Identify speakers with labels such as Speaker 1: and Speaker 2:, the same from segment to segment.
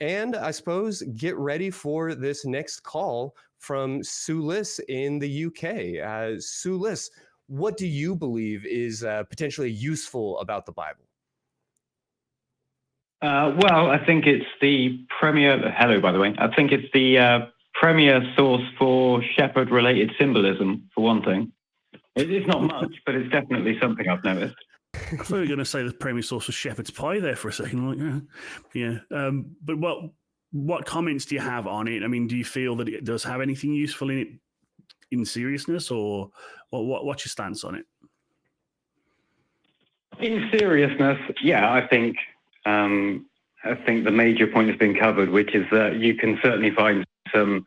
Speaker 1: And I suppose get ready for this next call from Sulis in the UK. Sulis, what do you believe is potentially useful about the Bible?
Speaker 2: Well, I think it's the premier. Hello, by the way. I think it's the premier source for shepherd-related symbolism, for one thing. It's not much, but it's definitely something I've noticed.
Speaker 3: I thought you were going to say the premier source was shepherd's pie there for a second. Yeah. But what comments do you have on it? I mean, do you feel that it does have anything useful in it, in seriousness, or what's your stance on it?
Speaker 2: In seriousness, yeah, I think the major point has been covered, which is that you can certainly find some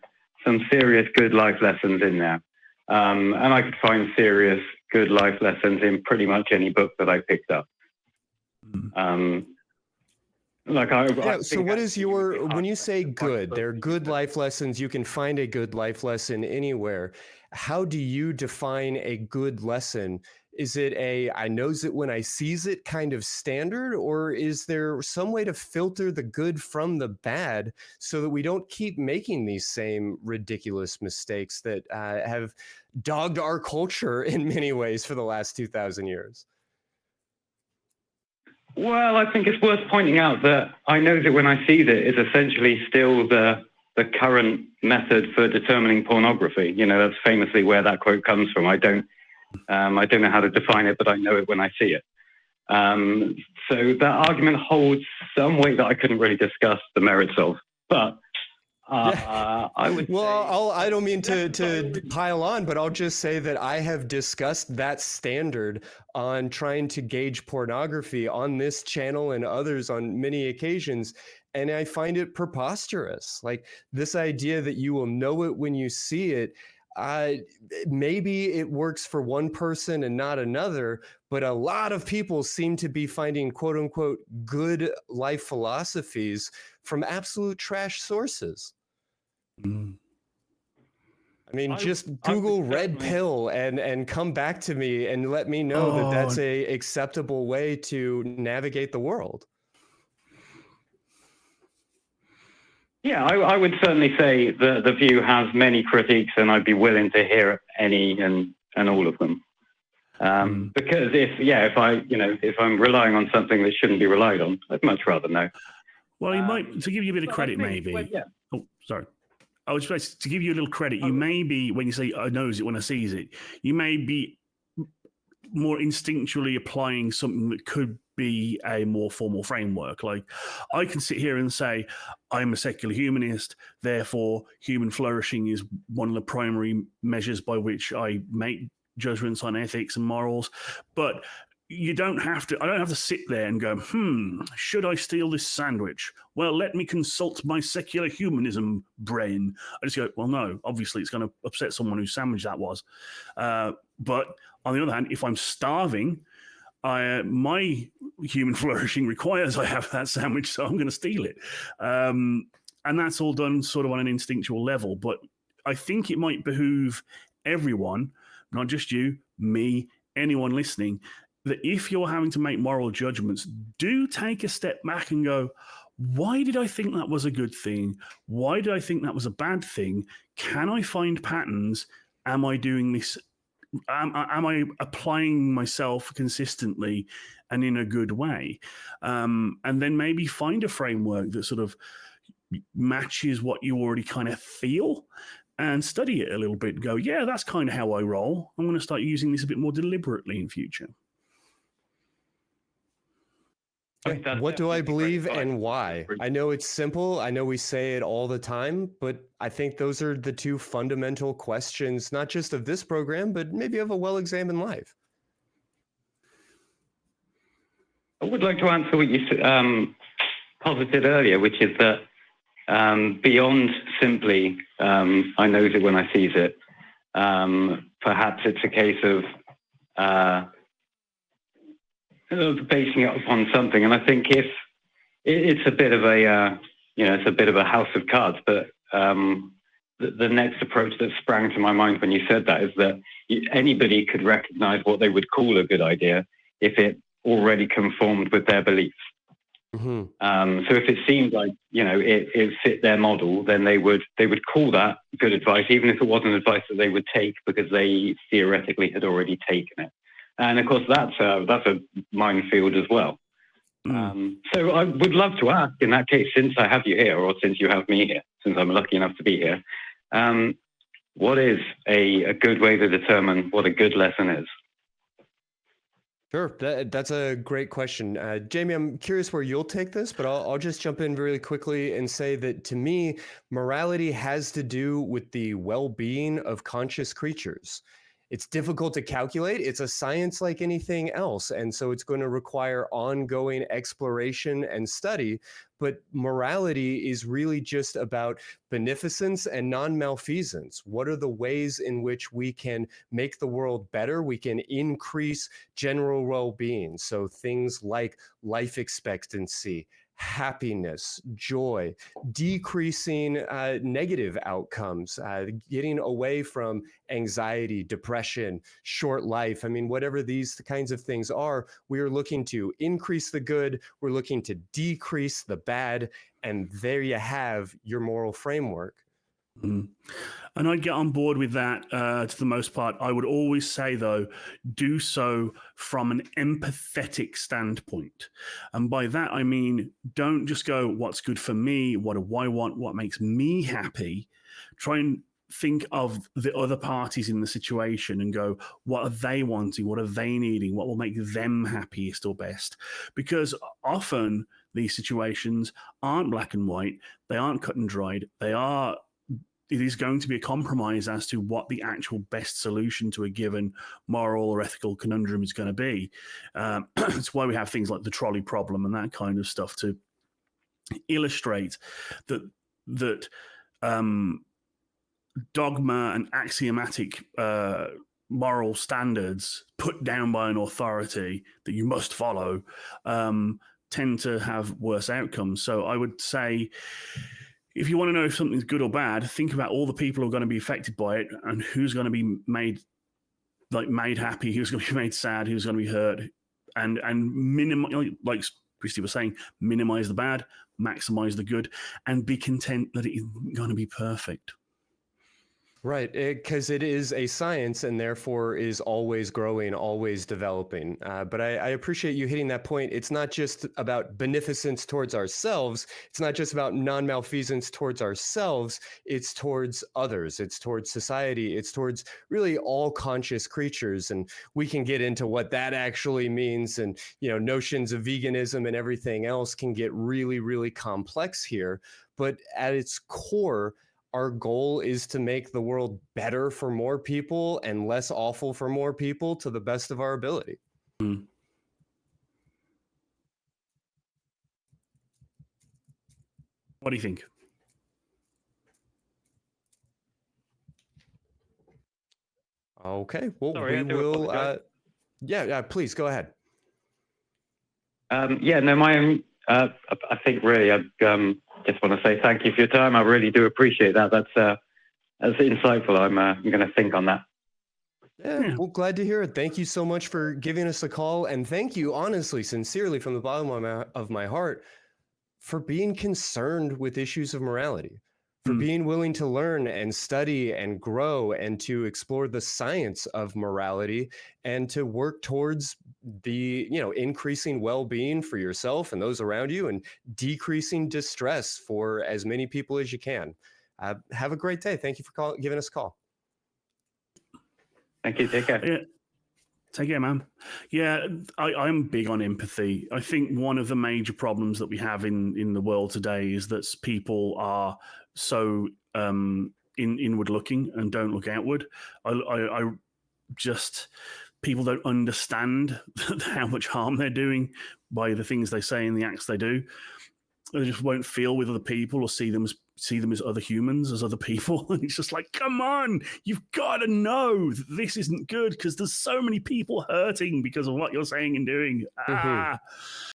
Speaker 2: serious good life lessons in there. And I could find serious good life lessons in pretty much any book that I picked up.
Speaker 1: So what is when you say good, there are good life lessons, you can find a good life lesson anywhere. How do you define a good lesson? Is it I knows it when I sees it kind of standard, or is there some way to filter the good from the bad so that we don't keep making these same ridiculous mistakes that have dogged our culture in many ways for the last 2,000 years?
Speaker 2: Well, I think it's worth pointing out that I knows it when I sees it is essentially still the current method for determining pornography. You know, that's famously where that quote comes from. I don't know how to define it, but I know it when I see it. So that argument holds some weight that I couldn't really discuss the merits of. But I would
Speaker 1: I don't mean to pile on, but I'll just say that I have discussed that standard on trying to gauge pornography on this channel and others on many occasions. And I find it preposterous. Like this idea that you will know it when you see it. Maybe it works for one person and not another, but a lot of people seem to be finding quote unquote good life philosophies from absolute trash sources. I mean, just Google red pill and come back to me and let me know that that's a acceptable way to navigate the world.
Speaker 2: Yeah, I would certainly say that the view has many critiques, and I'd be willing to hear any and all of them. Because if I'm relying on something that shouldn't be relied on, I'd much rather know.
Speaker 3: Well, you might, to give you a bit of credit, maybe. Oh, sorry. I was supposed to give you a little credit. You may be, when you say I knows it when I sees it, you may be more instinctually applying something that could be a more formal framework. Like I can sit here and say, I'm a secular humanist, therefore human flourishing is one of the primary measures by which I make judgments on ethics and morals. But I don't have to sit there and go, should I steal this sandwich? Well, let me consult my secular humanism brain. I just go, well, no, obviously it's going to upset someone whose sandwich that was. But on the other hand, if I'm starving, my human flourishing requires I have that sandwich, so I'm going to steal it. And that's all done sort of on an instinctual level. But I think it might behoove everyone, not just you, me, anyone listening, that if you're having to make moral judgments, do take a step back and go, why did I think that was a good thing? Why did I think that was a bad thing? Can I find patterns? Am I doing this? Am I applying myself consistently and in a good way? And then maybe find a framework that sort of matches what you already kind of feel and study it a little bit and go, yeah, that's kind of how I roll. I'm going to start using this a bit more deliberately in future.
Speaker 1: What do I believe and why? I know it's simple. I know we say it all the time, but I think those are the two fundamental questions, not just of this program, but maybe of a well-examined life.
Speaker 2: I would like to answer what you posited earlier, which is that beyond simply I knows it when I sees it, perhaps it's a case of basing it upon something. And I think if it's a bit of a house of cards, but the next approach that sprang to my mind when you said that is that anybody could recognize what they would call a good idea if it already conformed with their beliefs. So if it seemed like, it fit their model, then they would call that good advice, even if it wasn't advice that they would take because they theoretically had already taken it. And of course, that's a minefield as well. So I would love to ask, in that case, since I have you here, or since you have me here, since I'm lucky enough to be here, what is a good way to determine what a good lesson is?
Speaker 1: Sure, that's a great question. Jamie, I'm curious where you'll take this, but I'll just jump in really quickly and say that to me, morality has to do with the well-being of conscious creatures. It's difficult to calculate. It's a science like anything else. And so it's going to require ongoing exploration and study. But morality is really just about beneficence and non-malfeasance. What are the ways in which we can make the world better? We can increase general well-being. So things like life expectancy, happiness, joy, decreasing negative outcomes, getting away from anxiety, depression, short life. I mean, whatever these kinds of things are, we are looking to increase the good, we're looking to decrease the bad, and there you have your moral framework.
Speaker 3: And I'd get on board with that to the most part. I would always say, though, do so from an empathetic standpoint. And by that, I mean, don't just go, what's good for me? What do I want? What makes me happy? Try and think of the other parties in the situation and go, what are they wanting? What are they needing? What will make them happiest or best? Because often these situations aren't black and white. They aren't cut and dried. It is going to be a compromise as to what the actual best solution to a given moral or ethical conundrum is going to be. That's why we have things like the trolley problem and that kind of stuff to illustrate that dogma and axiomatic moral standards put down by an authority that you must follow tend to have worse outcomes. So I would say, if you want to know if something's good or bad, think about all the people who are going to be affected by it and who's going to be made happy, who's going to be made sad, who's going to be hurt, and minimize, like Christy was saying, minimize the bad, maximize the good, and be content that it isn't going to be perfect.
Speaker 1: Right, because it is a science and therefore is always growing, always developing. But I appreciate you hitting that point. It's not just about beneficence towards ourselves. It's not just about non-malfeasance towards ourselves. It's towards others. It's towards society. It's towards really all conscious creatures. And we can get into what that actually means. And, notions of veganism and everything else can get really, really complex here. But at its core, our goal is to make the world better for more people and less awful for more people to the best of our ability.
Speaker 3: What do you think?
Speaker 1: Okay, well, we will. Yeah, please go ahead.
Speaker 2: I think really, I just want to say thank you for your time. I really do appreciate that. That's insightful. I'm going to think on that.
Speaker 1: Yeah, well, glad to hear it. Thank you so much for giving us a call. And thank you, honestly, sincerely, from the bottom of my heart, for being concerned with issues of morality, for being willing to learn and study and grow and to explore the science of morality and to work towards the, increasing well-being for yourself and those around you and decreasing distress for as many people as you can. Have a great day. Thank you for giving us a call.
Speaker 2: Thank you. Take care.
Speaker 3: Yeah. Take care, man. Yeah, I'm big on empathy. I think one of the major problems that we have in the world today is that people are so inward looking and don't look outward. I just, people don't understand how much harm they're doing by the things they say and the acts they do. They just won't feel with other people or see them as other humans, as other people. And it's just like, come on, you've got to know that this isn't good because there's so many people hurting because of what you're saying and doing.